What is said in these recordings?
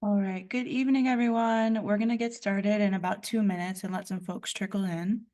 All right, good evening, everyone. We're going to get started in about 2 minutes and let some folks trickle in.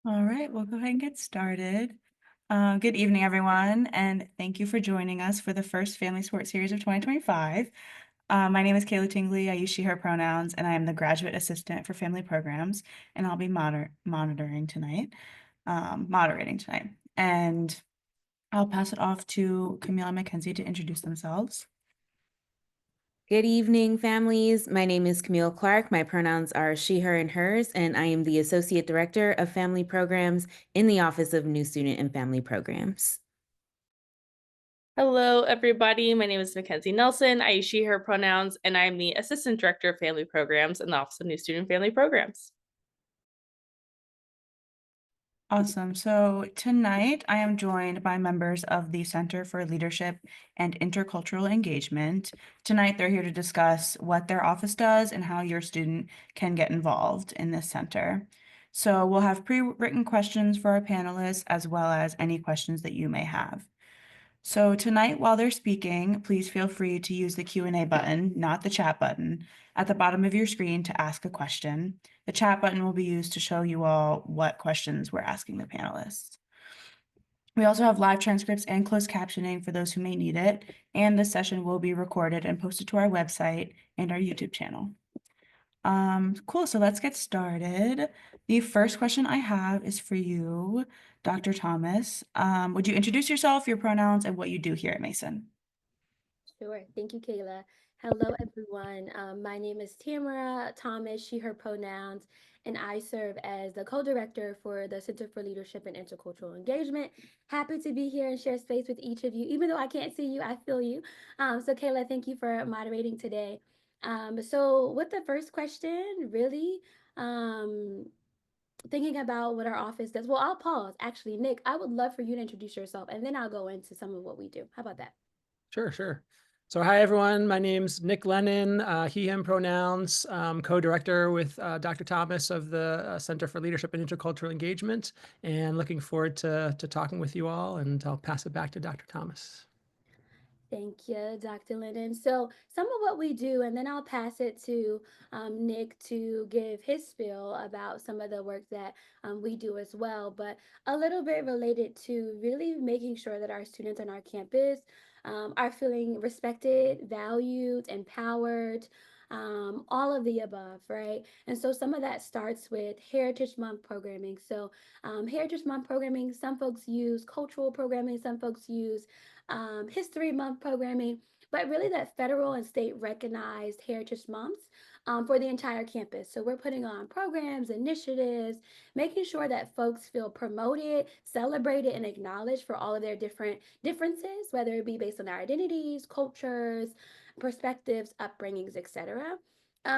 All right, we'll go ahead and get started. Good evening, everyone, and thank you for joining us for the first Family Sports Series of 2025. My name is Kayla Tingley. I use she, her pronouns, and I am the Graduate Assistant for Family Programs, and I'll be moderating tonight. And I'll pass it off to Camille and Mackenzie to introduce themselves. Good evening, families. My name is Camille Clark. My pronouns are she, her, and hers, and I am the Associate Director of Family Programs in the Office of New Student and Family Programs. Hello, everybody. My name is Mackenzie Nelson. I use she, her pronouns, and I'm the Assistant Director of Family Programs in the Office of New Student Family Programs. Awesome. So tonight I am joined by members of the Center for Leadership and Intercultural Engagement. Tonight they're here to discuss what their office does and how your student can get involved in this center. So we'll have pre-written questions for our panelists as well as any questions that you may have. So tonight, while they're speaking, please feel free to use the Q&A button, not the chat button, at the bottom of your screen to ask a question. The chat button will be used to show you all what questions we're asking the panelists. We also have live transcripts and closed captioning for those who may need it, and this session will be recorded and posted to our website and our YouTube channel. Cool, so let's get started. The first question I have is for you, Dr. Thomas. Would you introduce yourself, your pronouns, and what you do here at Mason? Sure. Thank you, Kayla. Hello, everyone. My name is Tamara Thomas, she, her pronouns, and I serve as the co-director for the Center for Leadership and Intercultural Engagement. Happy to be here and share space with each of you. Even though I can't see you, I feel you. So Kayla, thank you for moderating today. So with the first question, really, thinking about what our office does. Well, I'll pause. Actually, Nick, I would love for you to introduce yourself, and then I'll go into some of what we do. How about that? Sure. So hi, everyone. My name's Nick Lennon, he, him pronouns, co-director with Dr. Thomas of the Center for Leadership and Intercultural Engagement, and looking forward to talking with you all, and I'll pass it back to Dr. Thomas. Thank you, Dr. Lennon. So some of what we do, and then I'll pass it to Nick to give his spiel about some of the work that we do as well, but a little bit related to really making sure that our students on our campus are feeling respected, valued, empowered, all of the above, right? And so some of that starts with Heritage Month programming. So Heritage Month programming, some folks use cultural programming, some folks use History Month programming, but really that federal and state recognized Heritage Months for the entire campus. So we're putting on programs, initiatives, making sure that folks feel promoted, celebrated, and acknowledged for all of their different differences, whether it be based on their identities, cultures, perspectives, upbringings, etc.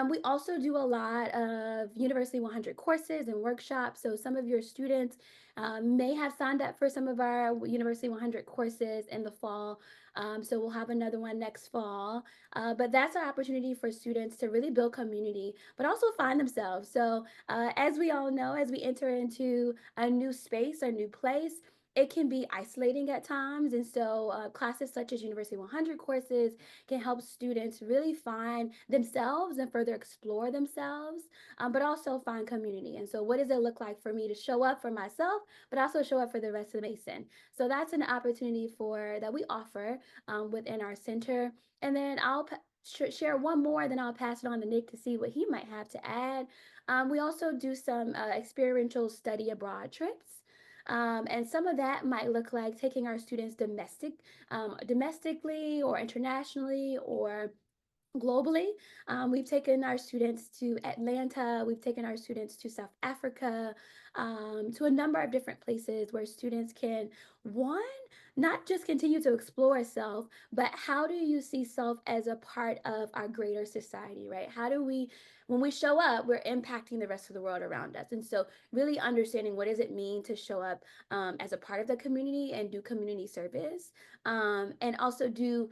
We also do a lot of University 100 courses and workshops. So some of your students may have signed up for some of our University 100 courses in the fall. So we'll have another one next fall. But that's our opportunity for students to really build community, but also find themselves. So as we all know, as we enter into a new space or new place, it can be isolating at times. And so classes such as University 100 courses can help students really find themselves and further explore themselves, but also find community. And so, what does it look like for me to show up for myself, but also show up for the rest of the Mason? So that's an opportunity for that we offer within our center. And then I'll share one more, then I'll pass it on to Nick to see what he might have to add. We also do some experiential study abroad trips. And some of that might look like taking our students domestically or internationally or globally. We've taken our students to Atlanta, we've taken our students to South Africa, to a number of different places where students can, one, not just continue to explore self, but how do you see self as a part of our greater society, right? How do we, when we show up, we're impacting the rest of the world around us. And so, really understanding what does it mean to show up as a part of the community and do community service, and also do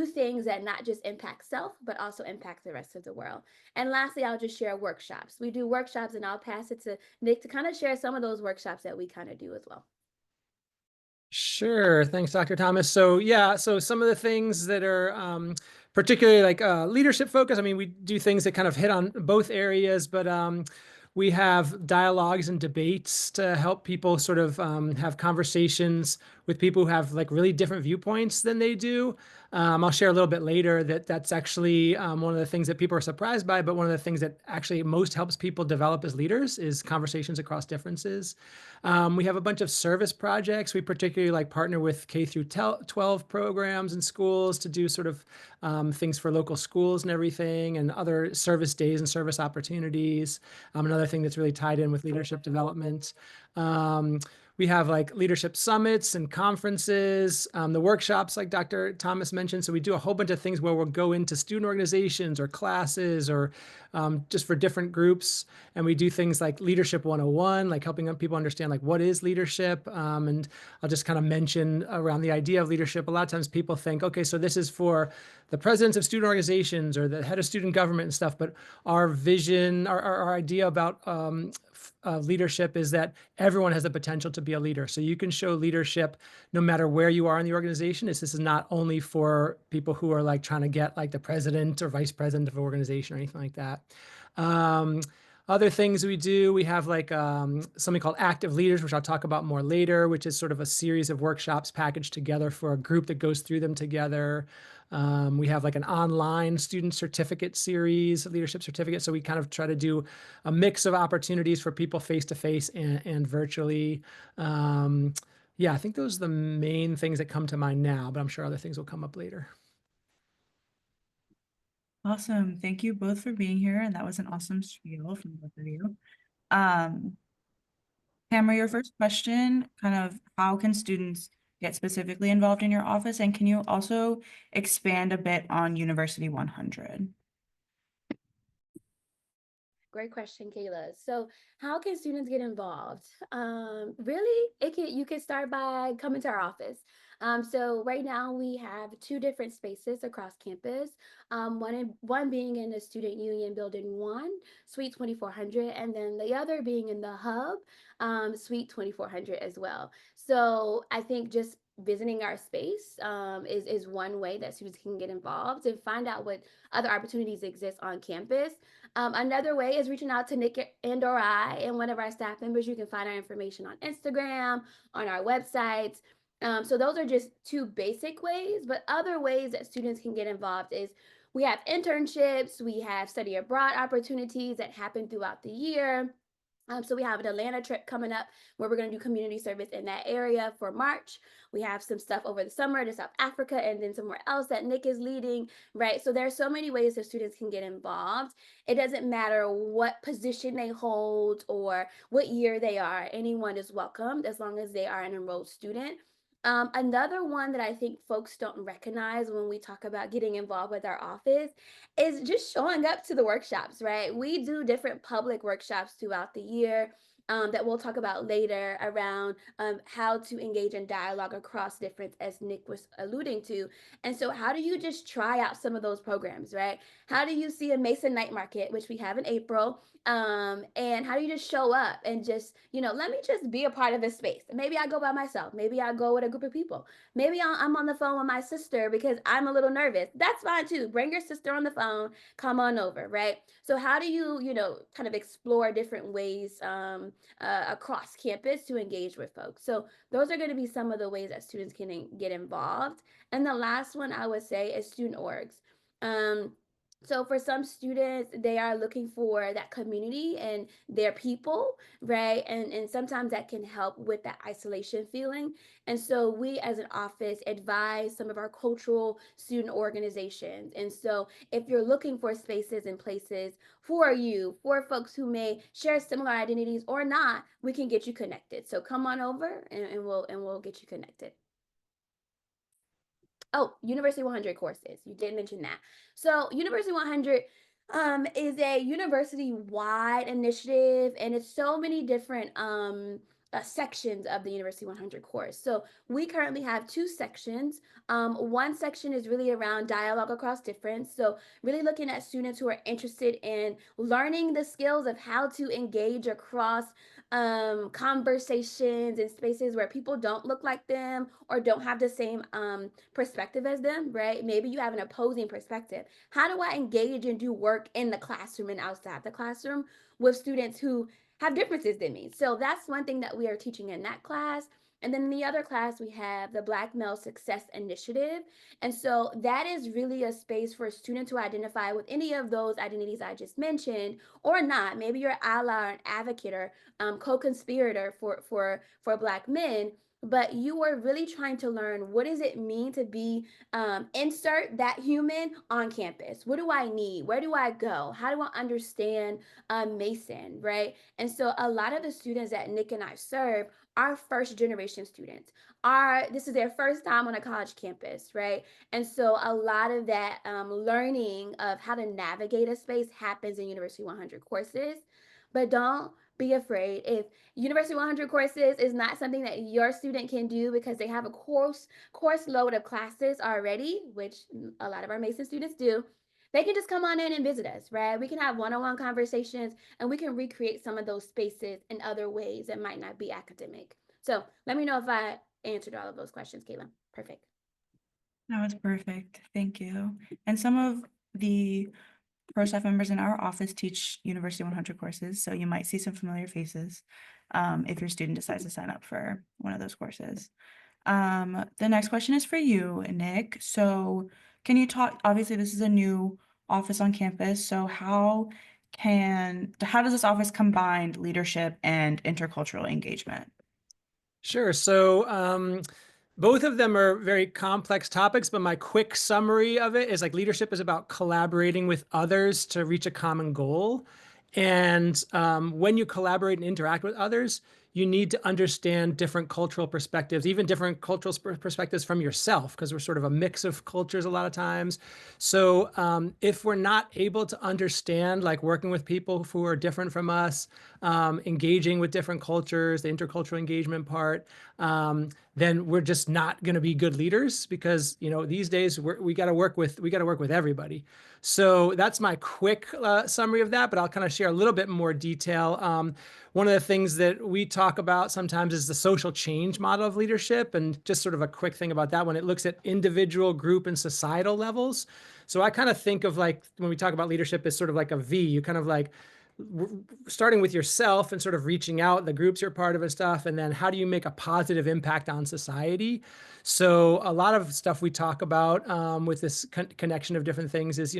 things that not just impact self, but also impact the rest of the world. And lastly, I'll just share workshops. We do workshops, and I'll pass it to Nick to kind of share some of those workshops that we kind of do as well. Sure. Thanks, Dr. Thomas. So yeah, so some of the things that are particularly like leadership focus, I mean, we do things that kind of hit on both areas, but we have dialogues and debates to help people sort of have conversations with people who have like really different viewpoints than they do. I'll share a little bit later that that's actually one of the things that people are surprised by, but one of the things that actually most helps people develop as leaders is conversations across differences. We have a bunch of service projects. We particularly like partner with K through 12 programs and schools to do sort of things for local schools and everything, and other service days and service opportunities. Another thing that's really tied in with leadership development. We have like leadership summits and conferences, the workshops like Dr. Thomas mentioned. So we do a whole bunch of things where we'll go into student organizations or classes or just for different groups. And we do things like Leadership 101, like helping people understand like what is leadership. And I'll just kind of mention around the idea of leadership. A lot of times people think, okay, so this is for the presidents of student organizations or the head of student government and stuff. But our vision, our idea about leadership is that everyone has the potential to be a leader. So you can show leadership no matter where you are in the organization. This is not only for people who are like trying to get like the president or vice president of an organization or anything like that. Other things we do, we have like something called Active Leaders, which I'll talk about more later, which is sort of a series of workshops packaged together for a group that goes through them together. We have like an online student certificate series, leadership certificate. So we kind of try to do a mix of opportunities for people face-to-face and virtually. Yeah, I think those are the main things that come to mind now, but I'm sure other things will come up later. Awesome. Thank you both for being here. And that was an awesome spiel from both of you. Tamara, your first question, kind of how can students get specifically involved in your office? And can you also expand a bit on University 100? Great question, Kayla. So, how can students get involved? Really, you can start by coming to our office. So right now we have two different spaces across campus. One being in the Student Union Building 1, Suite 2400, and then the other being in the Hub, Suite 2400 as well. So I think just visiting our space is one way that students can get involved and find out what other opportunities exist on campus. Another way is reaching out to Nick and/or I and one of our staff members. You can find our information on Instagram, on our websites. So those are just two basic ways, but other ways that students can get involved is we have internships, we have study abroad opportunities that happen throughout the year. So we have an Atlanta trip coming up where we're going to do community service in that area for March. We have some stuff over the summer to South Africa and then somewhere else that Nick is leading, right? So there's so many ways that students can get involved. It doesn't matter what position they hold or what year they are. Anyone is welcomed as long as they are an enrolled student. Another one that I think folks don't recognize when we talk about getting involved with our office is just showing up to the workshops, right? We do different public workshops throughout the year. That we'll talk about later around how to engage in dialogue across difference, as Nick was alluding to. And so, how do you just try out some of those programs, right? How do you see a Mason Night Market, which we have in April? And how do you just show up and just, let me just be a part of this space? Maybe I go by myself. Maybe I go with a group of people. Maybe I'm on the phone with my sister because I'm a little nervous. That's fine too. Bring your sister on the phone. Come on over, right? So how do you, kind of explore different ways across campus to engage with folks? So those are going to be some of the ways that students can get involved. And the last one I would say is student orgs. So for some students, they are looking for that community and their people, right? And sometimes that can help with that isolation feeling. And so we as an office advise some of our cultural student organizations. And so if you're looking for spaces and places for you, for folks who may share similar identities or not, we can get you connected. So come on over and we'll get you connected. Oh, University 100 courses. You did mention that. So University 100 is a university-wide initiative, and it's so many different sections of the University 100 course. So we currently have two sections. One section is really around dialogue across difference. So really looking at students who are interested in learning the skills of how to engage across conversations and spaces where people don't look like them or don't have the same perspective as them, right? Maybe you have an opposing perspective. How do I engage and do work in the classroom and outside the classroom with students who have differences than me? So that's one thing that we are teaching in that class. And then in the other class, we have the Black Male Success Initiative. And so that is really a space for students to identify with any of those identities I just mentioned or not. Maybe you're an ally or an advocate or co-conspirator for Black men, but you are really trying to learn, what does it mean to be insert that human on campus? What do I need? Where do I go? How do I understand Mason, right? And so a lot of the students that Nick and I serve are first generation students. This is their first time on a college campus, right? And so a lot of that learning of how to navigate a space happens in University 100 courses. But don't be afraid if University 100 courses is not something that your student can do because they have a course load of classes already, which a lot of our Mason students do. They can just come on in and visit us, right? We can have one-on-one conversations and we can recreate some of those spaces in other ways that might not be academic. So let me know if I answered all of those questions, Caitlin. Perfect. That was perfect. Thank you. And some of the pro staff members in our office teach University 100 courses, so you might see some familiar faces if your student decides to sign up for one of those courses. The next question is for you, Nick. So can you talk, obviously this is a new office on campus, so how does this office combine leadership and intercultural engagement? Sure. So both of them are very complex topics, but my quick summary of it is like leadership is about collaborating with others to reach a common goal. And when you collaborate and interact with others, you need to understand different cultural perspectives, even different cultural perspectives from yourself, because we're sort of a mix of cultures a lot of times. So if we're not able to understand, like working with people who are different from us, engaging with different cultures, the intercultural engagement part, then we're just not going to be good leaders because, these days we got to work with everybody. So that's my quick summary of that, but I'll kind of share a little bit more detail. One of the things that we talk about sometimes is the social change model of leadership, and just sort of a quick thing about that one. It looks at individual, group, and societal levels. So I kind of think of like, when we talk about leadership, as sort of like a V. You kind of like starting with yourself and sort of reaching out, the groups you're part of and stuff, and then how do you make a positive impact on society? So a lot of stuff we talk about with this connection of different things is,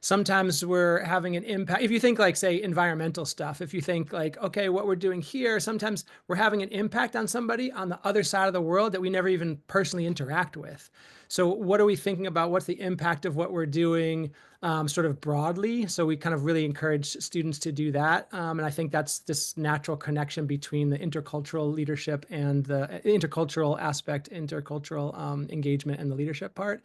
sometimes we're having an impact. If you think like, say, environmental stuff, if you think like, okay, what we're doing here, sometimes we're having an impact on somebody on the other side of the world that we never even personally interact with. So what are we thinking about? What's the impact of what we're doing sort of broadly? So we kind of really encourage students to do that. And I think that's this natural connection between the intercultural leadership and the intercultural aspect, intercultural engagement and the leadership part.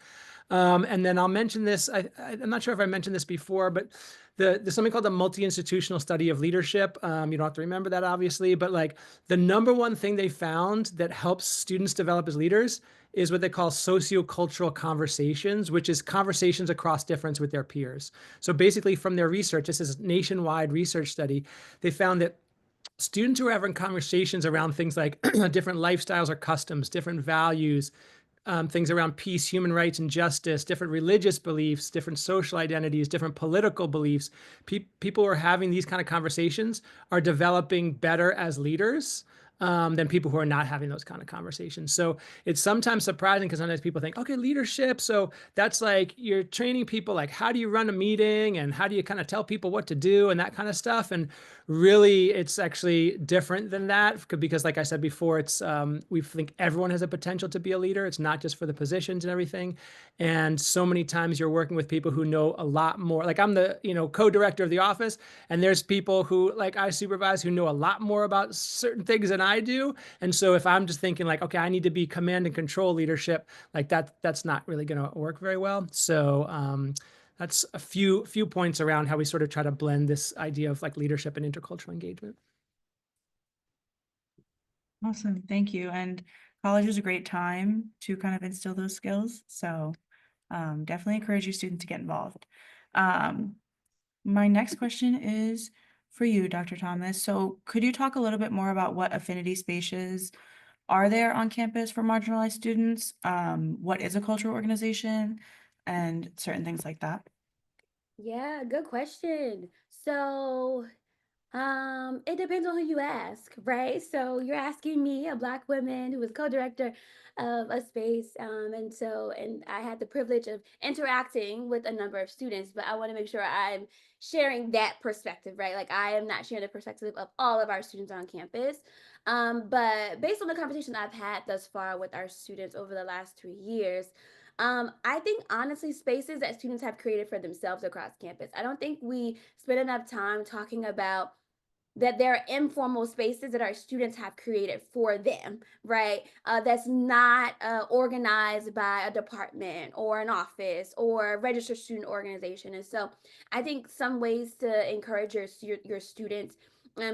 And then I'll mention this, I'm not sure if I mentioned this before, but there's something called the multi-institutional study of leadership. You don't have to remember that, obviously, but like the number one thing they found that helps students develop as leaders is what they call sociocultural conversations, which is conversations across difference with their peers. So basically from their research, this is a nationwide research study, they found that students who are having conversations around things like different lifestyles or customs, different values, things around peace, human rights, and justice, different religious beliefs, different social identities, different political beliefs. People who are having these kind of conversations are developing better as leaders than people who are not having those kind of conversations. So it's sometimes surprising because sometimes people think, okay, leadership. So that's like you're training people like how do you run a meeting and how do you kind of tell people what to do and that kind of stuff. And really, it's actually different than that because, like I said before, it's we think everyone has a potential to be a leader. It's not just for the positions and everything. And so many times you're working with people who know a lot more. Like I'm the co-director of the office, and there's people who like I supervise who know a lot more about certain things than I do. And so if I'm just thinking like, okay, I need to be command and control leadership, like that's not really going to work very well. So that's a few points around how we sort of try to blend this idea of like leadership and intercultural engagement. Awesome, thank you. And college is a great time to kind of instill those skills. So definitely encourage your students to get involved. My next question is for you, Dr. Thomas. So could you talk a little bit more about what affinity spaces are there on campus for marginalized students? What is a cultural organization and certain things like that? Yeah, good question. So, it depends on who you ask, right? So you're asking me, a Black woman who was co-director of a space, and I had the privilege of interacting with a number of students, but I want to make sure I'm sharing that perspective, right? Like I am not sharing the perspective of all of our students on campus. But based on the conversations I've had thus far with our students over the last 2 years, I think honestly, spaces that students have created for themselves across campus. I don't think we spend enough time talking about that there are informal spaces that our students have created for them, right? That's not organized by a department or an office or a registered student organization. And so I think some ways to encourage your students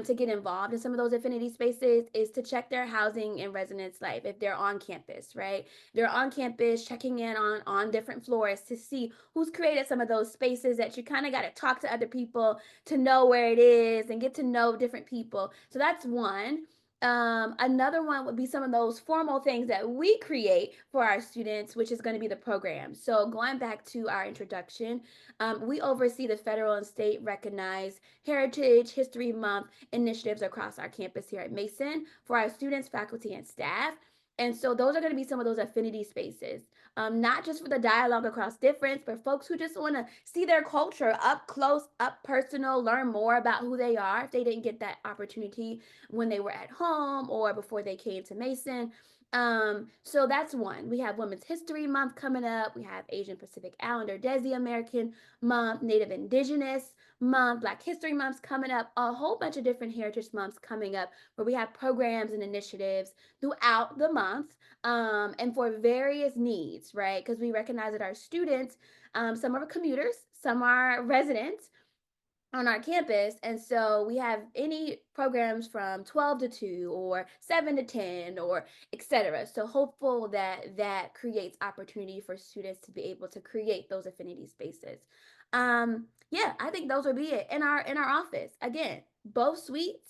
to get involved in some of those affinity spaces is to check their housing and residence life if they're on campus, right? They're on campus checking in on different floors to see who's created some of those spaces that you kind of got to talk to other people to know where it is and get to know different people. So that's one. Another one would be some of those formal things that we create for our students, which is going to be the program. So going back to our introduction, we oversee the federal and state recognized Heritage History Month initiatives across our campus here at Mason for our students, faculty, and staff. And so those are going to be some of those affinity spaces, not just for the dialogue across difference, but folks who just want to see their culture up close, up personal, learn more about who they are if they didn't get that opportunity when they were at home or before they came to Mason. So that's one. We have Women's History Month coming up. We have Asian Pacific Islander Desi American Month, Native Indigenous Month, Black History Months coming up, a whole bunch of different heritage months coming up where we have programs and initiatives throughout the month, and for various needs, right? Because we recognize that our students, some are commuters, some are residents on our campus. And so we have any programs from 12 to 2 or 7 to 10 or etc. So hopeful that that creates opportunity for students to be able to create those affinity spaces. Yeah, I think those would be it. In our office, again, both suites,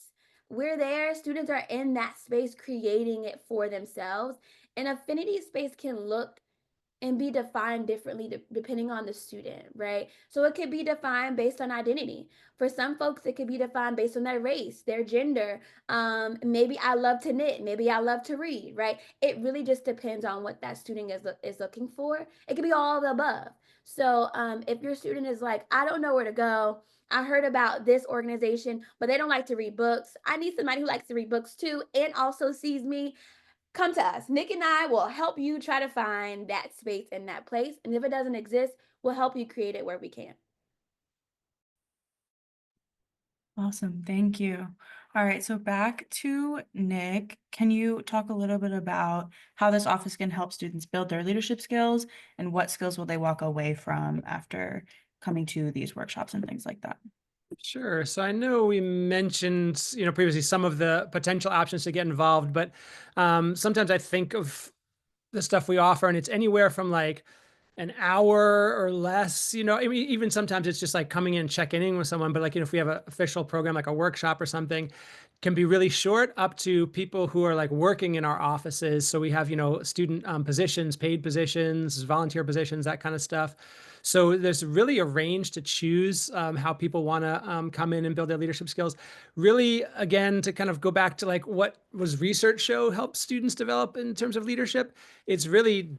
we're there, students are in that space creating it for themselves. An affinity space can look and be defined differently depending on the student, right? So it could be defined based on identity. For some folks, it could be defined based on their race, their gender. Maybe I love to knit, maybe I love to read, right? It really just depends on what that student is looking for. It could be all of the above. So if your student is like, I don't know where to go, I heard about this organization, but they don't like to read books. I need somebody who likes to read books too and also sees me. Come to us. Nick and I will help you try to find that space in that place. And if it doesn't exist, we'll help you create it where we can. Awesome, thank you. All right, so back to Nick. Can you talk a little bit about how this office can help students build their leadership skills and what skills will they walk away from after coming to these workshops and things like that? Sure. So I know we mentioned, previously some of the potential options to get involved, but sometimes I think of the stuff we offer, and it's anywhere from like an hour or less. I mean, even sometimes it's just like coming in, checking in with someone. But like, if we have an official program, like a workshop or something, can be really short, up to people who are like working in our offices. So we have, student positions, paid positions, volunteer positions, that kind of stuff. So there's really a range to choose how people want to come in and build their leadership skills. Really, again, to kind of go back to like what was research show helps students develop in terms of leadership, it's really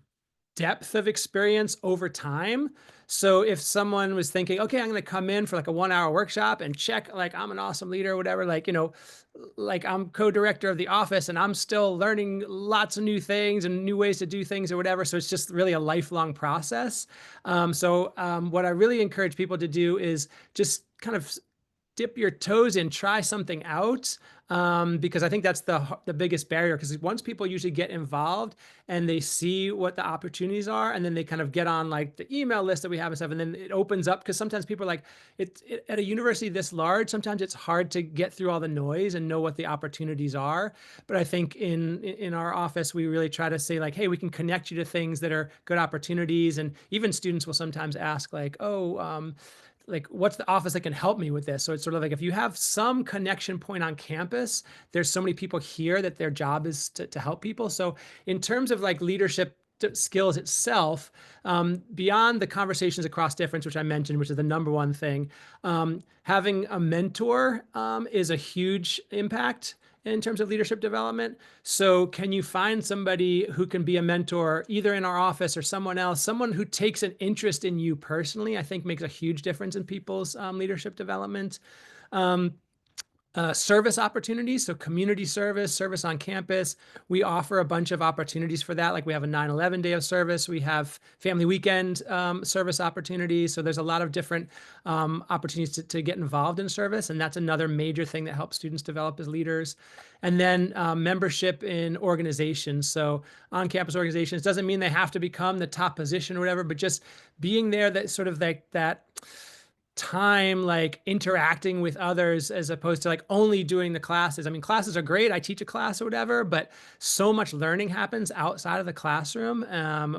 depth of experience over time. So if someone was thinking, okay, I'm going to come in for like a 1 hour workshop and check, like I'm an awesome leader or whatever, like, like I'm co-director of the office and I'm still learning lots of new things and new ways to do things or whatever. So it's just really a lifelong process. What I really encourage people to do is just kind of dip your toes in, try something out, because I think that's the biggest barrier. Because once people usually get involved and they see what the opportunities are, and then they kind of get on like the email list that we have and stuff, and then it opens up. Because sometimes people are like, at a university this large, sometimes it's hard to get through all the noise and know what the opportunities are. But I think in our office, we really try to say like, hey, we can connect you to things that are good opportunities. And even students will sometimes ask like, oh, like, what's the office that can help me with this? So it's sort of like, if you have some connection point on campus, there's so many people here that their job is to help people. So in terms of like leadership skills itself, beyond the conversations across difference, which I mentioned, which is the number one thing, having a mentor is a huge impact in terms of leadership development. So can you find somebody who can be a mentor either in our office or someone else, someone who takes an interest in you personally, I think makes a huge difference in people's leadership development. Um, Service opportunities, so community service on campus. We offer a bunch of opportunities for that. Like we have a 9/11 day of service. We have family weekend service opportunities. So there's a lot of different opportunities to get involved in service. And that's another major thing that helps students develop as leaders. And then membership in organizations. So on-campus organizations doesn't mean they have to become the top position or whatever, but just being there, that sort of like that time like interacting with others as opposed to like only doing the classes. I mean, classes are great. I teach a class or whatever, but so much learning happens outside of the classroom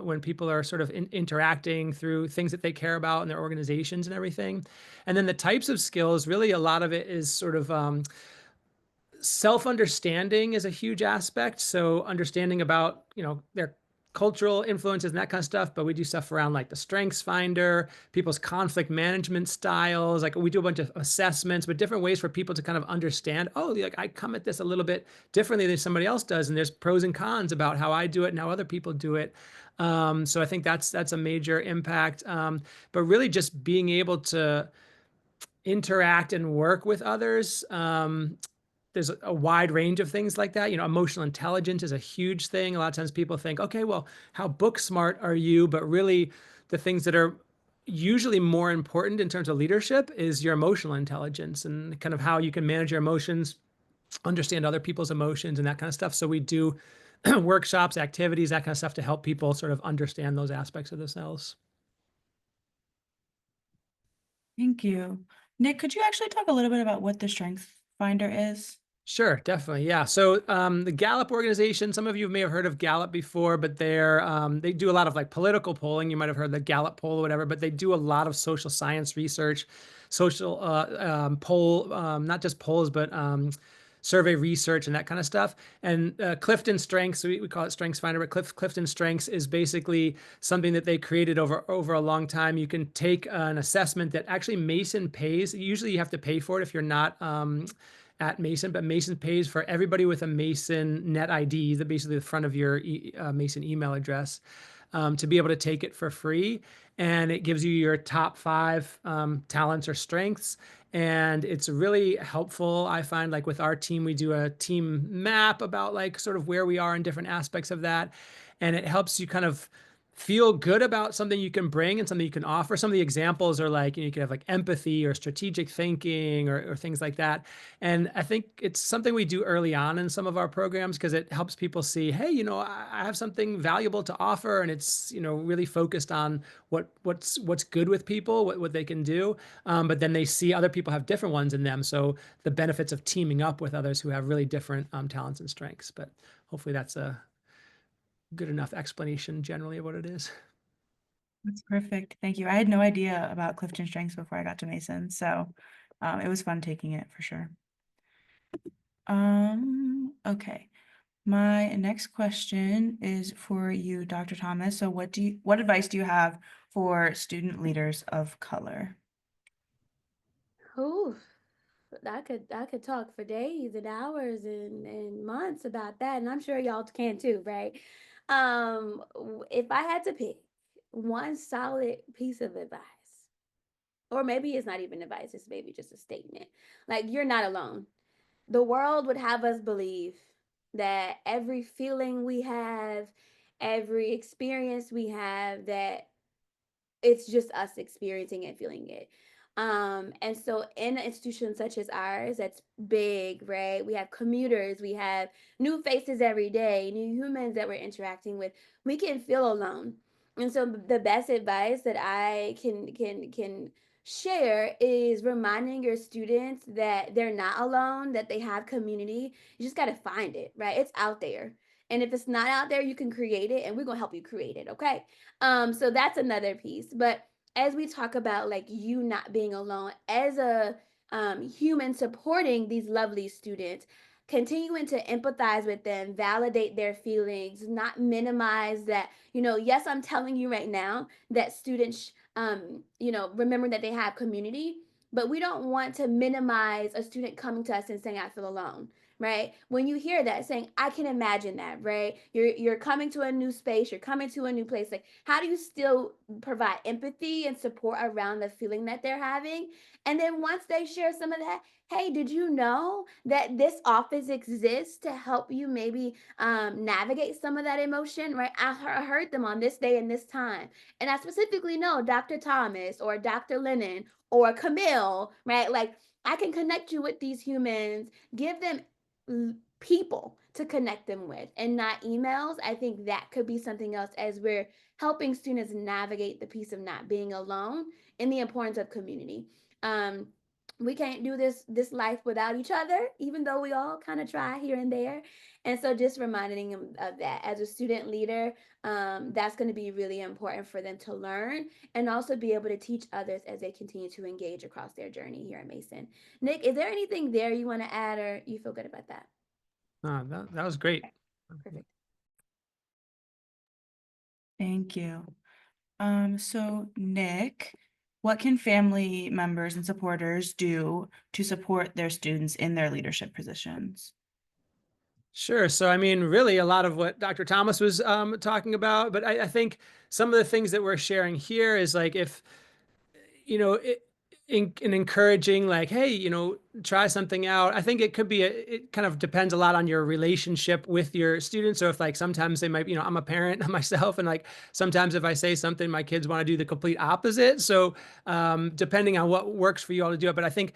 when people are sort of interacting through things that they care about in their organizations and everything. And then the types of skills, really a lot of it is sort of self-understanding is a huge aspect. So understanding about, their cultural influences and that kind of stuff, but we do stuff around like the Strengths Finder, people's conflict management styles. Like we do a bunch of assessments, but different ways for people to kind of understand, oh, like I come at this a little bit differently than somebody else does. And there's pros and cons about how I do it and how other people do it. So I think that's a major impact. But really just being able to interact and work with others. There's a wide range of things like that. Emotional intelligence is a huge thing. A lot of times people think, okay, well, how book smart are you? But really the things that are usually more important in terms of leadership is your emotional intelligence and kind of how you can manage your emotions, understand other people's emotions and that kind of stuff. So we do workshops, activities, that kind of stuff to help people sort of understand those aspects of themselves. Thank you. Nick, could you actually talk a little bit about what the Strength Finder is? Sure, definitely. Yeah. So the Gallup organization, some of you may have heard of Gallup before, but they do a lot of like political polling. You might have heard the Gallup poll or whatever, but they do a lot of social science research, social poll, not just polls, but survey research and that kind of stuff. And Clifton Strengths, we call it Strengths Finder, but Clifton Strengths is basically something that they created over a long time. You can take an assessment that actually Mason pays. Usually you have to pay for it if you're not at Mason, but Mason pays for everybody with a Mason net ID, basically the front of your Mason email address, to be able to take it for free. And it gives you your top 5 talents or strengths. And it's really helpful. I find like with our team, we do a team map about like sort of where we are in different aspects of that. And it helps you kind of feel good about something you can bring and something you can offer. Some of the examples are like, you can have like empathy or strategic thinking or things like that. And I think it's something we do early on in some of our programs because it helps people see, hey, I have something valuable to offer, and it's, really focused on what's good with people, what they can do. But then they see other people have different ones in them. So the benefits of teaming up with others who have really different talents and strengths. But hopefully that's a good enough explanation generally of what it is. That's perfect. Thank you. I had no idea about Clifton Strengths before I got to Mason, so it was fun taking it for sure. Okay. My next question is for you, Dr. Thomas. So what advice do you have for student leaders of color? Ooh, I could talk for days and hours and months about that, and I'm sure y'all can too, right? If I had to pick one solid piece of advice, or maybe it's not even advice, it's maybe just a statement. Like, you're not alone. The world would have us believe that every feeling we have, every experience we have, that it's just us experiencing and feeling it. And so in an institution such as ours, that's big, right? We have commuters, we have new faces every day, new humans that we're interacting with. We can feel alone. And so the best advice that I can share is reminding your students that they're not alone, that they have community. You just got to find it, right? It's out there. And if it's not out there, you can create it, and we're going to help you create it, okay? So that's another piece. But as we talk about like you not being alone as a human supporting these lovely students, continuing to empathize with them, validate their feelings, not minimize that, yes, I'm telling you right now that students, remember that they have community, but we don't want to minimize a student coming to us and saying, I feel alone. Right? When you hear that saying, I can imagine that, right? You're coming to a new space, you're coming to a new place. Like, how do you still provide empathy and support around the feeling that they're having? And then once they share some of that, hey, did you know that this office exists to help you maybe navigate some of that emotion, right? I heard them on this day and this time. And I specifically know Dr. Thomas or Dr. Lennon or Camille, right? Like, I can connect you with these humans, give them people to connect them with and not emails. I think that could be something else as we're helping students navigate the piece of not being alone and the importance of community. Um, we can't do this life without each other, even though we all kind of try here and there. And so just reminding them of that as a student leader, that's going to be really important for them to learn and also be able to teach others as they continue to engage across their journey here at Mason. Nick, is there anything there you want to add, or you feel good about that? That was great. Perfect. Thank you. So Nick, what can family members and supporters do to support their students in their leadership positions? Sure. So, I mean, really a lot of what Dr. Thomas was talking about, but I think some of the things that we're sharing here is like if, in encouraging like, hey, try something out. I think it could be, it kind of depends a lot on your relationship with your students. So if like sometimes they might, I'm a parent myself, and like sometimes if I say something, my kids want to do the complete opposite. So depending on what works for you all to do it. But I think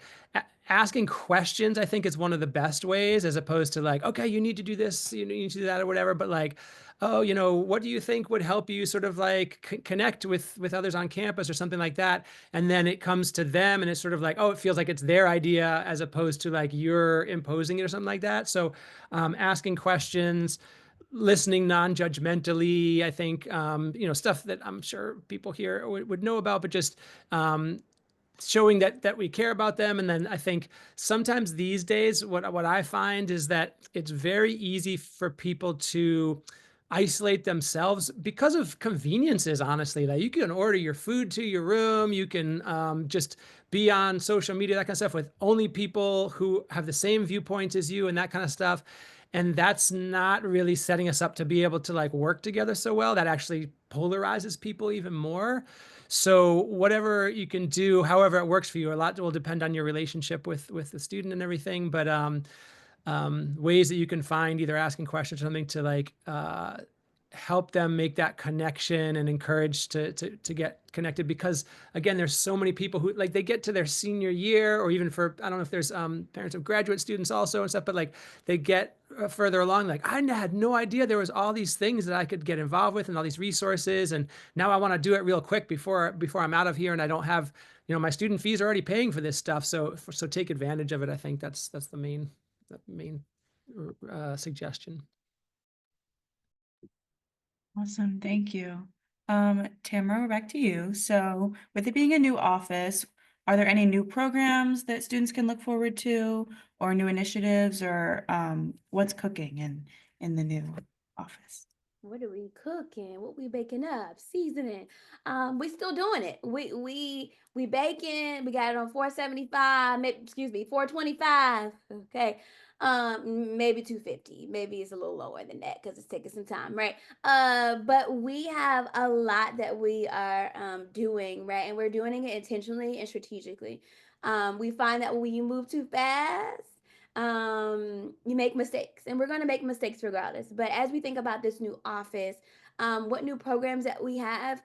asking questions, I think is one of the best ways, as opposed to like, okay, you need to do this, you need to do that or whatever. But like, oh, what do you think would help you sort of like connect with others on campus or something like that? And then it comes to them and it's sort of like, oh, it feels like it's their idea as opposed to like you're imposing it or something like that. So asking questions, listening non-judgmentally, I think, stuff that I'm sure people here would know about, but just showing that we care about them. And then I think sometimes these days, what I find is that it's very easy for people to isolate themselves because of conveniences, honestly. Like you can order your food to your room, you can just be on social media, that kind of stuff, with only people who have the same viewpoints as you and that kind of stuff. And that's not really setting us up to be able to like work together so well. That actually polarizes people even more. So whatever you can do, however it works for you, a lot will depend on your relationship with the student and everything. But ways that you can find, either asking questions or something to like help them make that connection and encourage to get connected, because again, there's so many people who like they get to their senior year, or even for, I don't know if there's parents of graduate students also and stuff, but like they get further along, like I had no idea there was all these things that I could get involved with and all these resources, and now I want to do it real quick before I'm out of here, and I don't have, my student fees are already paying for this stuff, so take advantage of it. I think that's the main suggestion. Awesome, thank you. Tamara, we're back to you. So with it being a new office, are there any new programs that students can look forward to, or new initiatives, or what's cooking in the new office? What are we cooking? What we baking up? Seasoning. We still doing it. We baking. We got it on 475. Excuse me, 425. Okay. Maybe 250. Maybe it's a little lower than that because it's taking some time, right? But we have a lot that we are doing, right? And we're doing it intentionally and strategically. We find that when you move too fast, you make mistakes, and we're going to make mistakes regardless. But as we think about this new office, what new programs that we have,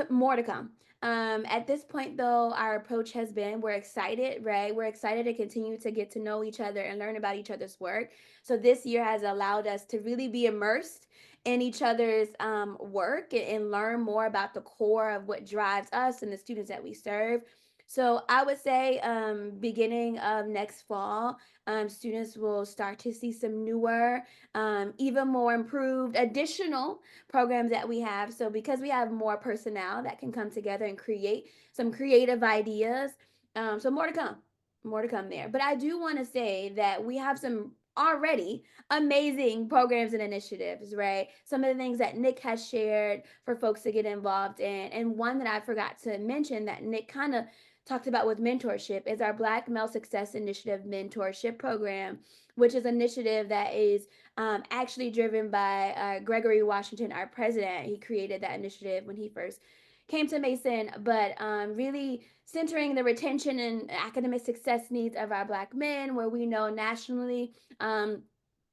more to come. At this point, though, our approach has been, we're excited, right? We're excited to continue to get to know each other and learn about each other's work. So this year has allowed us to really be immersed in each other's work and learn more about the core of what drives us and the students that we serve. So I would say beginning of next fall, students will start to see some newer, even more improved, additional programs that we have. So because we have more personnel that can come together and create some creative ideas, so more to come there. But I do want to say that we have some already amazing programs and initiatives, right? Some of the things that Nick has shared for folks to get involved in, and one that I forgot to mention that Nick kind of talked about with mentorship is our Black Male Success Initiative mentorship program, which is an initiative that is actually driven by Gregory Washington, our president. He created that initiative when he first came to Mason, but really centering the retention and academic success needs of our Black men, where we know nationally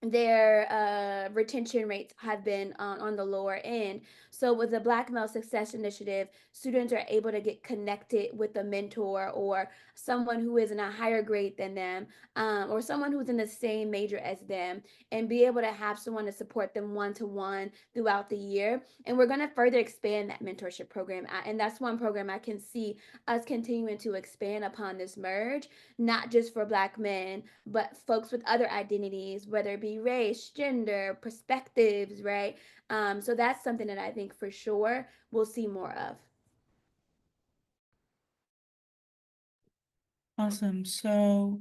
their retention rates have been on the lower end. So with the Black Male Success Initiative, students are able to get connected with a mentor or someone who is in a higher grade than them, or someone who's in the same major as them, and be able to have someone to support them one-to-one throughout the year. And we're going to further expand that mentorship program. And that's one program I can see us continuing to expand upon this merge, not just for Black men, but folks with other identities, whether it be race, gender, perspectives, right? So that's something that I think for sure we'll see more of. Awesome. So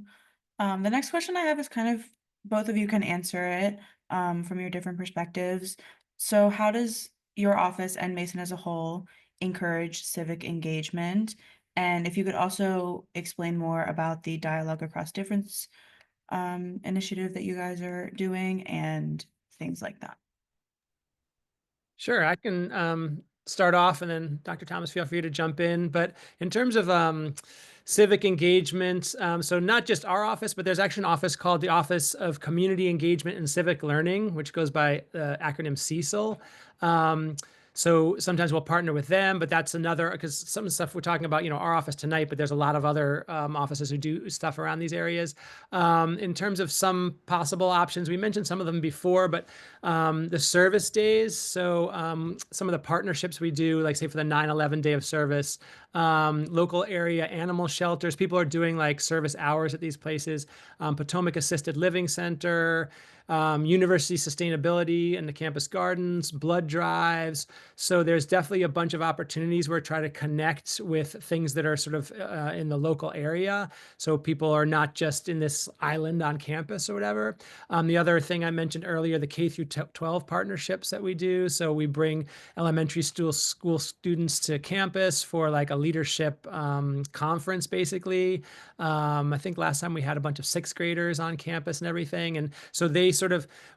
the next question I have is kind of, both of you can answer it from your different perspectives. So how does your office and Mason as a whole encourage civic engagement? And if you could also explain more about the Dialogue Across Difference initiative that you guys are doing and things like that. Sure, I can start off, and then Dr. Thomas, feel free to jump in. But in terms of civic engagement, so not just our office, but there's actually an office called the Office of Community Engagement and Civic Learning, which goes by the acronym CECL. So sometimes we'll partner with them, but that's another, because some of the stuff we're talking about, our office tonight, but there's a lot of other offices who do stuff around these areas. In terms of some possible options, we mentioned some of them before, but the service days. So some of the partnerships we do, like say for the 9/11 day of service, local area animal shelters, people are doing like service hours at these places, Potomac Assisted Living Center, university sustainability and the campus gardens, blood drives. So there's definitely a bunch of opportunities where try to connect with things that are sort of in the local area. So people are not just in this island on campus or whatever. The other thing I mentioned earlier, the K through 12 partnerships that we do. So we bring elementary school students to campus for like a leadership conference, basically. I think last time we had a bunch of sixth graders on campus and everything. And so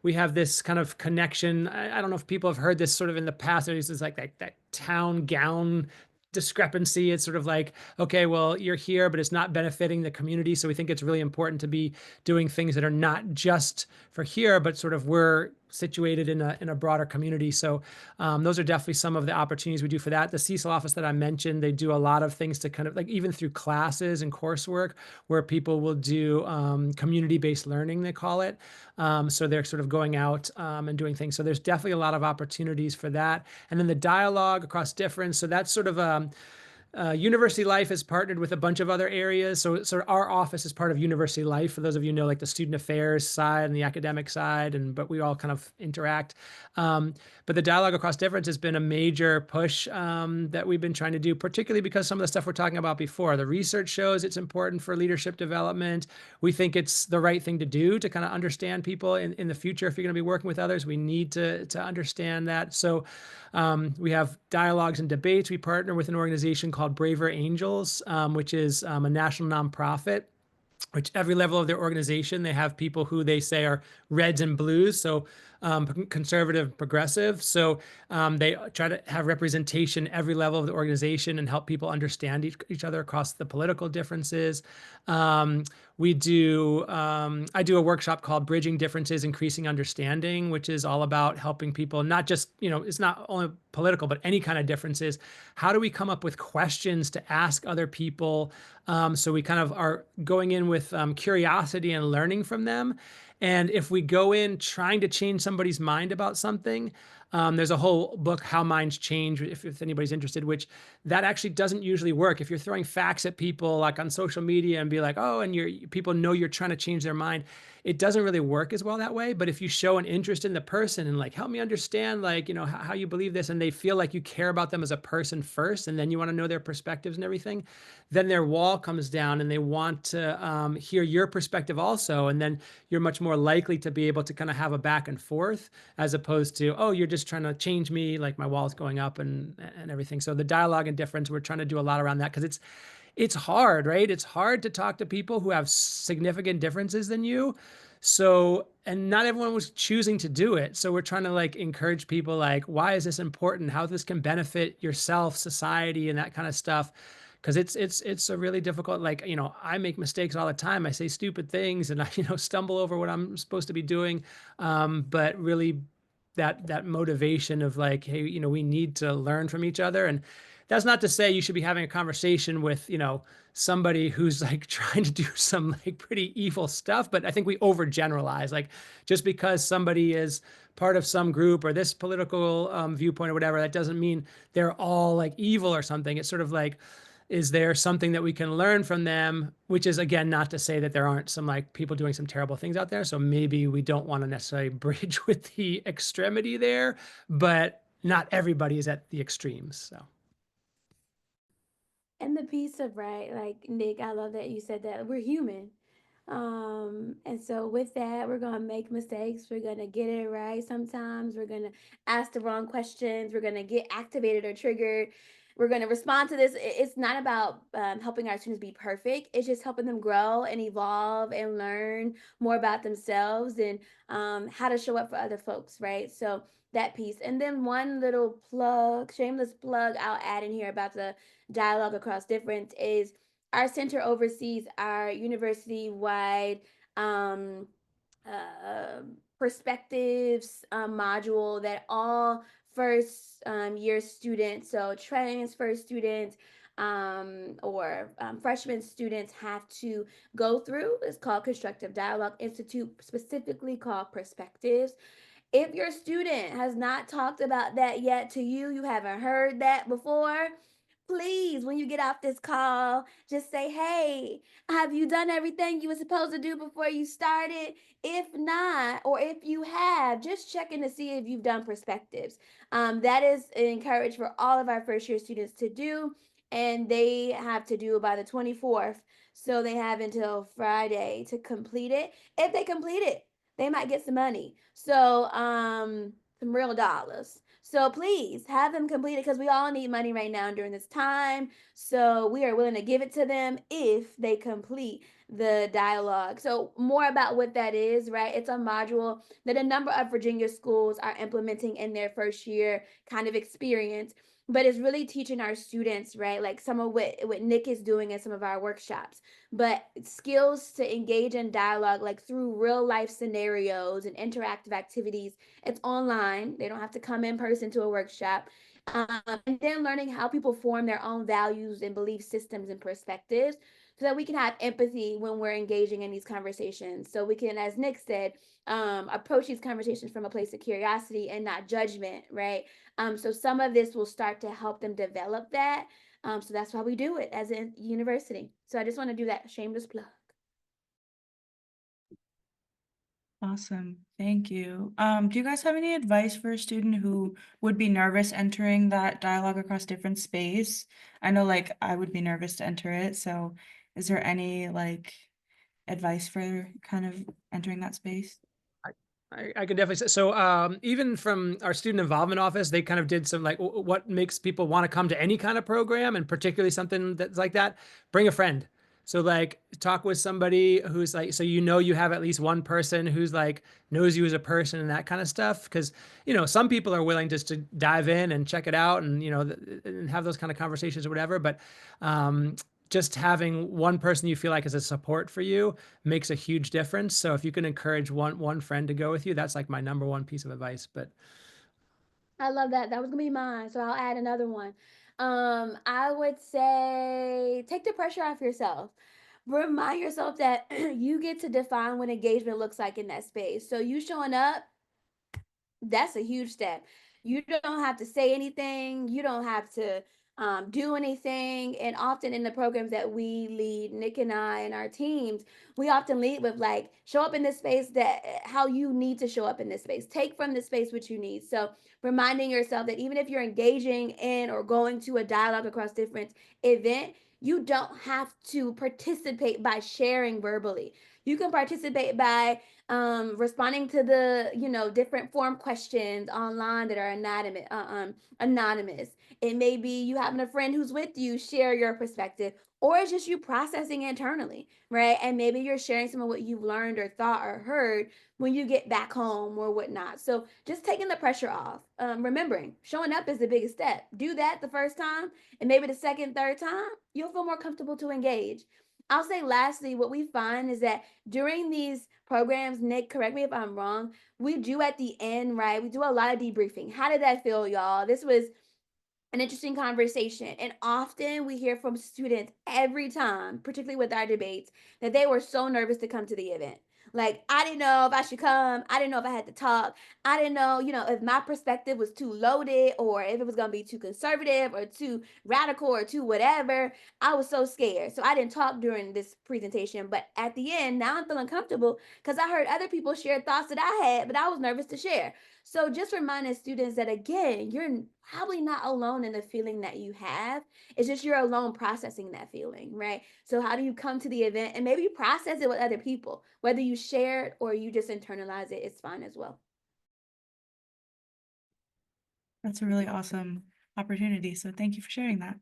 we have this kind of connection. I don't know if people have heard this sort of in the past. There's like that town gown discrepancy. It's sort of like, okay, well, you're here, but it's not benefiting the community. So we think it's really important to be doing things that are not just for here, but sort of we're situated in a broader community. So those are definitely some of the opportunities we do for that. The Cecil office that I mentioned, they do a lot of things to kind of like even through classes and coursework where people will do community-based learning, they call it. So they're sort of going out and doing things. So there's definitely a lot of opportunities for that. And then the dialogue across difference. So that's sort of University Life is partnered with a bunch of other areas. So our office is part of University Life. For those of you who know, like the student affairs side and the academic side, but we all kind of interact. But the dialogue across difference has been a major push that we've been trying to do, particularly because some of the stuff we're talking about before. The research shows it's important for leadership development. We think it's the right thing to do to kind of understand people in the future. If you're going to be working with others, we need to understand that. So we have dialogues and debates. We partner with an organization called Braver Angels, which is a national nonprofit, which every level of their organization, they have people who they say are reds and blues. So conservative, progressive. So they try to have representation every level of the organization and help people understand each other across the political differences. I do a workshop called Bridging Differences, Increasing Understanding, which is all about helping people, not just, it's not only political, but any kind of differences. How do we come up with questions to ask other people? So we kind of are going in with curiosity and learning from them. And if we go in trying to change somebody's mind about something, there's a whole book, How Minds Change, if anybody's interested, which that actually doesn't usually work. If you're throwing facts at people like on social media and be like, oh, and people know you're trying to change their mind, it doesn't really work as well that way. But if you show an interest in the person and like, help me understand, like, how you believe this, and they feel like you care about them as a person first, and then you want to know their perspectives and everything, then their wall comes down and they want to hear your perspective also. And then you're much more likely to be able to kind of have a back and forth as opposed to, oh, you're just trying to change me, like my wall's going up and everything. So the dialogue and difference, we're trying to do a lot around that because it's hard, right? It's hard to talk to people who have significant differences than you. So, and not everyone was choosing to do it. So we're trying to like encourage people like, why is this important? How this can benefit yourself, society, and that kind of stuff. Because it's a really difficult, like, I make mistakes all the time. I say stupid things and I, stumble over what I'm supposed to be doing. But really that motivation of like, hey, we need to learn from each other. And that's not to say you should be having a conversation with, somebody who's like trying to do some like pretty evil stuff. But I think we overgeneralize, like just because somebody is part of some group or this political viewpoint or whatever, that doesn't mean they're all like evil or something. It's sort of like, is there something that we can learn from them? Which is, again, not to say that there aren't some like people doing some terrible things out there. So maybe we don't want to necessarily bridge with the extremity there, but not everybody is at the extremes. So. And the piece of right, like Nick, I love that you said that we're human. And so with that, we're gonna make mistakes. We're gonna get it right. Sometimes we're gonna ask the wrong questions. We're gonna get activated or triggered. We're gonna respond to this. It's not about helping our students be perfect. It's just helping them grow and evolve and learn more about themselves and how to show up for other folks, right? So that piece. And then one little plug, shameless plug I'll add in here about the dialogue across difference is our center oversees our university-wide um, uh, perspectives module that all first year students, so transfer students or freshman students have to go through. It's called Constructive Dialogue Institute, specifically called Perspectives. If your student has not talked about that yet to you, you haven't heard that before, please, when you get off this call, just say, hey, have you done everything you were supposed to do before you started? If not, or if you have, just checking to see if you've done perspectives. That is encouraged for all of our first year students to do, and they have to do it by the 24th. So they have until Friday to complete it. If they complete it, they might get some money. So, some real dollars. So please have them complete it because we all need money right now during this time. So we are willing to give it to them if they complete the dialogue. So more about what that is, right? It's a module that a number of Virginia schools are implementing in their first year kind of experience but it's really teaching our students, right? Like some of what Nick is doing in some of our workshops, but skills to engage in dialogue, like through real life scenarios and interactive activities. It's online. They don't have to come in person to a workshop. And then learning how people form their own values and belief systems and perspectives so that we can have empathy when we're engaging in these conversations. So we can, as Nick said, approach these conversations from a place of curiosity and not judgment, right? So some of this will start to help them develop that. So that's why we do it as a university. So I just want to do that shameless plug. Awesome. Thank you. Do you guys have any advice for a student who would be nervous entering that dialogue across different space? I know like I would be nervous to enter it. So is there any like advice for kind of entering that space? I could definitely say so. Even from our student involvement office, they kind of did some like what makes people want to come to any kind of program, and particularly something that's like that. Bring a friend. So like talk with somebody who's like, so you have at least one person who's like knows you as a person and that kind of stuff. Because some people are willing just to dive in and check it out and and have those kind of conversations or whatever. But just having one person you feel like is a support for you makes a huge difference. So if you can encourage one friend to go with you, that's like my number one piece of advice. But I love that. That was gonna be mine. So I'll add another one. I would say take the pressure off yourself. Remind yourself that you get to define what engagement looks like in that space. So you showing up, that's a huge step. You don't have to say anything. You don't have to do anything. And often in the programs that we lead, Nick and I and our teams, we often lead with like, show up in this space that how you need to show up in this space. Take from this space what you need. So reminding yourself that even if you're engaging in or going to a dialogue across different event, you don't have to participate by sharing verbally. You can participate by responding to the different form questions online that are anonymous. It may be you having a friend who's with you share your perspective, or it's just you processing internally, right? And maybe you're sharing some of what you've learned or thought or heard when you get back home or whatnot. So just taking the pressure off, remembering showing up is the biggest step. Do that the first time, and maybe the second, third time, you'll feel more comfortable to engage. I'll say lastly, what we find is that during these programs, Nick, correct me if I'm wrong, we do at the end, right? We do a lot of debriefing. How did that feel, y'all? This was an interesting conversation. And often we hear from students every time, particularly with our debates, that they were so nervous to come to the event. Like, I didn't know if I should come. I didn't know if I had to talk. I didn't know, if my perspective was too loaded or if it was going to be too conservative or too radical or too whatever. I was so scared. So I didn't talk during this presentation. But at the end, now I'm feeling comfortable because I heard other people share thoughts that I had, but I was nervous to share. So just reminding students that again, you're probably not alone in the feeling that you have. It's just you're alone processing that feeling, right? So how do you come to the event and maybe you process it with other people, whether you share it or you just internalize it, it's fine as well. That's a really awesome opportunity. So thank you for sharing that.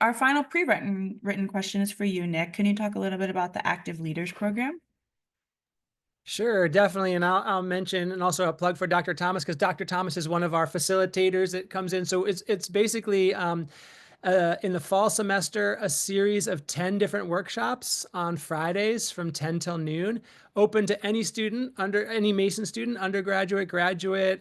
Our final written question is for you, Nick. Can you talk a little bit about the Active Leaders Program? sure, definitely. And I'll mention and also a plug for Dr. Thomas, because Dr. Thomas is one of our facilitators that comes in. So it's basically in the fall semester, a series of 10 different workshops on Fridays from 10 till noon, open to any student, any Mason student, undergraduate, graduate,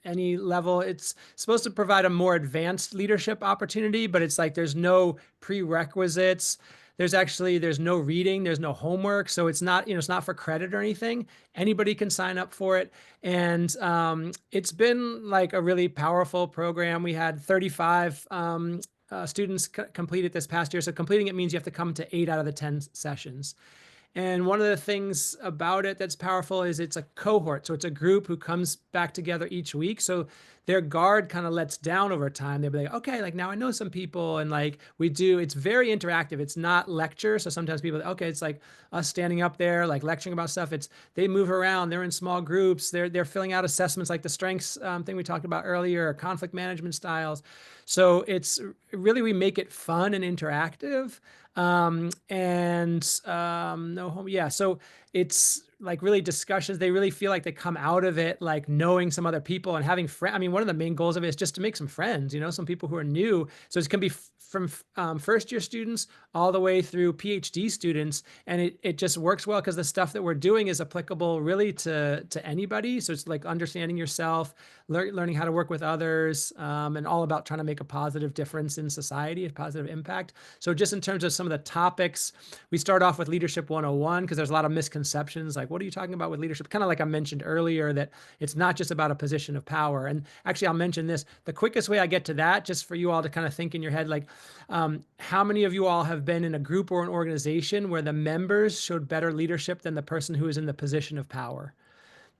any level. It's supposed to provide a more advanced leadership opportunity, but it's like there's no prerequisites. There's no reading, there's no homework. So it's not, it's not for credit or anything. Anybody can sign up for it. And it's been like a really powerful program. We had 35 students complete it this past year. So completing it means you have to come to 8 out of the 10 sessions. And one of the things about it that's powerful is it's a cohort. So it's a group who comes back together each week. So their guard kind of lets down over time. They'll be like, okay, like now I know some people. And like it's very interactive. It's not lecture. So sometimes people, okay, it's like us standing up there, like lecturing about stuff. They move around. They're in small groups. They're filling out assessments like the strengths thing we talked about earlier, conflict management styles. So it's really, we make it fun and interactive. No home. Yeah. So it's like really discussions. They really feel like they come out of it like knowing some other people and having friends. I mean, one of the main goals of it is just to make some friends, you know, some people who are new. So it can be from first year students all the way through PhD students. And it just works well because the stuff that we're doing is applicable really to anybody. So it's like understanding yourself, learning how to work with others, and all about trying to make a positive difference in society, a positive impact. So just in terms of some of the topics, we start off with Leadership 101 because there's a lot of misconceptions. Like, what are you talking about with leadership? Kind of like I mentioned earlier, that it's not just about a position of power. And actually, I'll mention this. The quickest way I get to that, just for you all to kind of think in your head, like, how many of you all have been in a group or an organization where the members showed better leadership than the person who is in the position of power?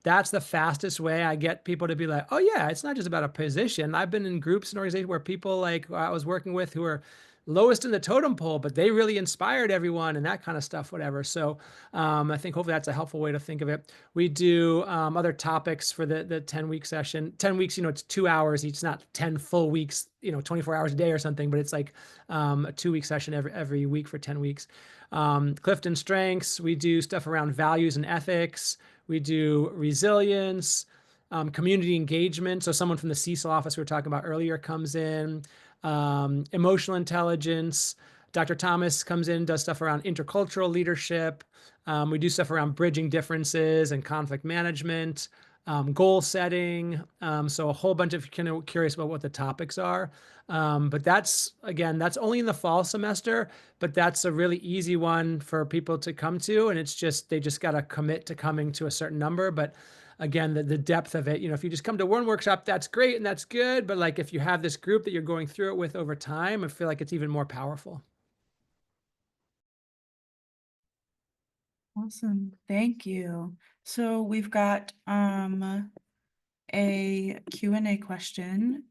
That's the fastest way I get people to be like, oh yeah, it's not just about a position. I've been in groups and organizations where people like I was working with who are lowest in the totem pole, but they really inspired everyone and that kind of stuff, whatever. So I think hopefully that's a helpful way to think of it. We do other topics for the 10-week session. 10 weeks, you know, it's 2 hours each, not 10 full weeks, you know, 24 hours a day or something, but it's like a 2-week session every week for 10 weeks. Clifton Strengths, we do stuff around values and ethics. We do resilience, community engagement. So someone from the Cecil office we were talking about earlier comes in, emotional intelligence. Dr. Thomas comes in, does stuff around intercultural leadership. We do stuff around bridging differences and conflict management, goal setting. So a whole bunch of kind of curious about what the topics are. But that's only in the fall semester, but that's a really easy one for people to come to. And it's just, they just got to commit to coming to a certain number. But again, the depth of it, you know, if you just come to one workshop, that's great and that's good. But like if you have this group that you're going through it with over time, I feel like it's even more powerful. Awesome. Thank you. So we've got a Q&A question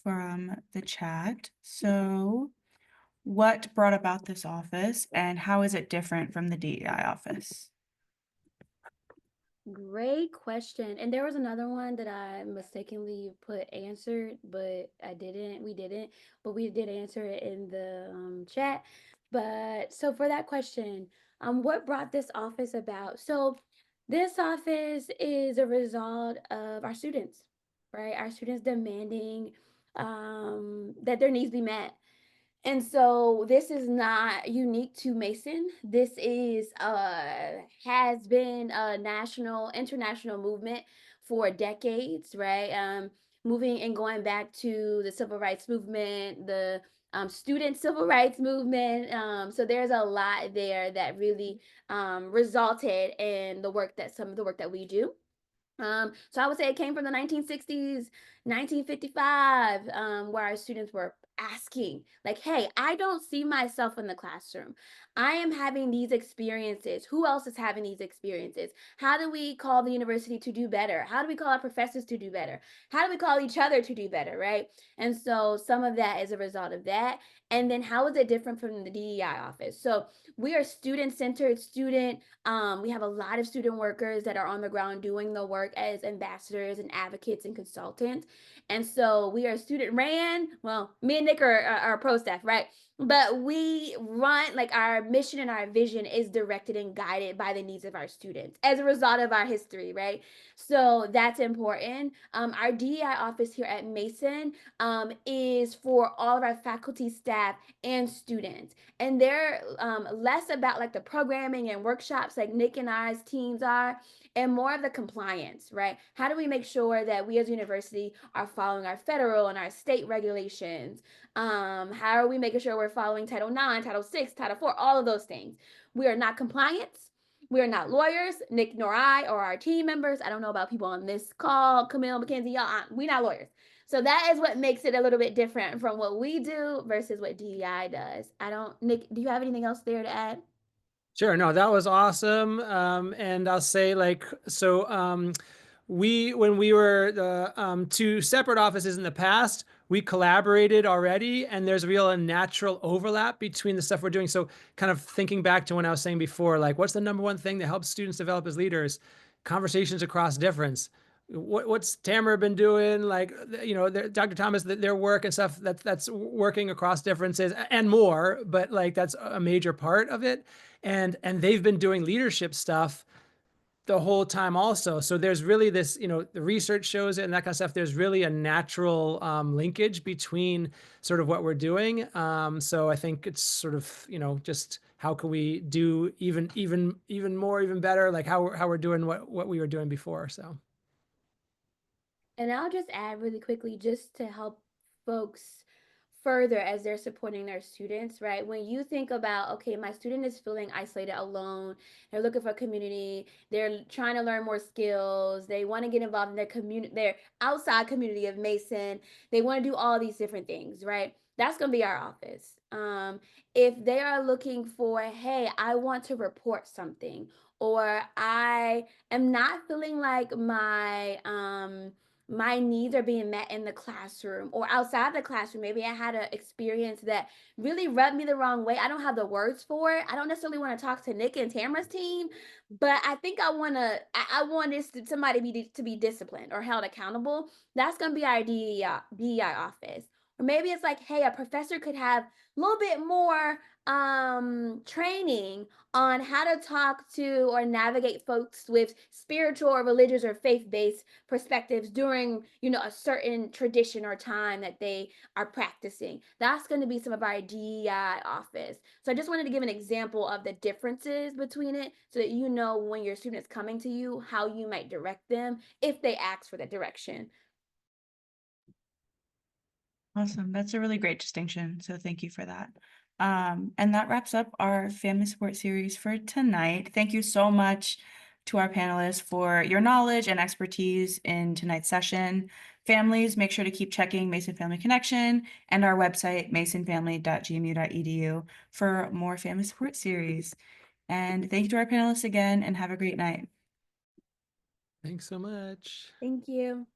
from the chat. So what brought about this office and how is it different from the DEI office? Great question. And there was another one that I mistakenly put answered, but I didn't. We didn't, but we did answer it in the chat. But so for that question, what brought this office about? So this office is a result of our students, right? Our students demanding that their needs be met. And so this is not unique to Mason. This is has been a national, international movement for decades, right? Moving and going back to the civil rights movement, the student civil rights movement. So there's a lot there that really resulted in the work that some of the work that we do. So I would say it came from the 1960s, 1955, where our students were asking, like, hey, I don't see myself in the classroom. I am having these experiences. Who else is having these experiences? How do we call the university to do better? How do we call our professors to do better? How do we call each other to do better, right? And so some of that is a result of that. And then how is it different from the DEI office? So we are student-centered, we have a lot of student workers that are on the ground doing the work as ambassadors and advocates and consultants. And so we are student ran. Well, me and Nick are pro staff, right? But we run, like, our mission and our vision is directed and guided by the needs of our students as a result of our history, right? So that's important. Our DEI office here at Mason is for all of our faculty, staff, and students. And they're less about like the programming and workshops like Nick and I's teams are, and more of the compliance, right? How do we make sure that we as a university are following our federal and our state regulations? How are we making sure we're following Title IX, Title VI, Title IV, all of those things? We are not compliance. We are not lawyers, Nick nor I or our team members. I don't know about people on this call, Camille, Mackenzie, y'all, we're not lawyers. So that is what makes it a little bit different from what we do versus what DEI does. Nick, do you have anything else there to add? Sure. No, that was awesome. And I'll say like, so when we were the two separate offices in the past, we collaborated already and there's real and natural overlap between the stuff we're doing. So kind of thinking back to when I was saying before, like what's the number one thing that helps students develop as leaders? Conversations across difference. What's Tamara been doing? Like, you know, Dr. Thomas, their work and stuff that's working across differences and more, but like that's a major part of it. And they've been doing leadership stuff the whole time also. So there's really this, the research shows it and that kind of stuff. There's really a natural linkage between sort of what we're doing. So I think it's sort of, just how can we do even more, even better, like how we're doing what we were doing before. So. And I'll just add really quickly, just to help folks further as they're supporting their students, right? When you think about, okay, my student is feeling isolated, alone, they're looking for community, they're trying to learn more skills, they want to get involved in their community, their outside community of Mason, they want to do all these different things, right? That's going to be our office. If they are looking for, hey, I want to report something, or I am not feeling like my needs are being met in the classroom or outside the classroom. Maybe I had an experience that really rubbed me the wrong way. I don't have the words for it. I don't necessarily want to talk to Nick and Tamara's team, but I think I want to. I want somebody to be disciplined or held accountable. That's going to be our DEI office. Or maybe it's like, hey, a professor could have a little bit more training on how to talk to or navigate folks with spiritual or religious or faith-based perspectives during, a certain tradition or time that they are practicing. That's going to be some of our DEI office. So I just wanted to give an example of the differences between it so that when your student is coming to you, how you might direct them if they ask for that direction. Awesome. That's a really great distinction. So thank you for that. And that wraps up our family support series for tonight. Thank you so much to our panelists for your knowledge and expertise in tonight's session. Families, make sure to keep checking Mason Family Connection and our website, masonfamily.gmu.edu, for more family support series. And thank you to our panelists again, and have a great night. Thanks so much. Thank you.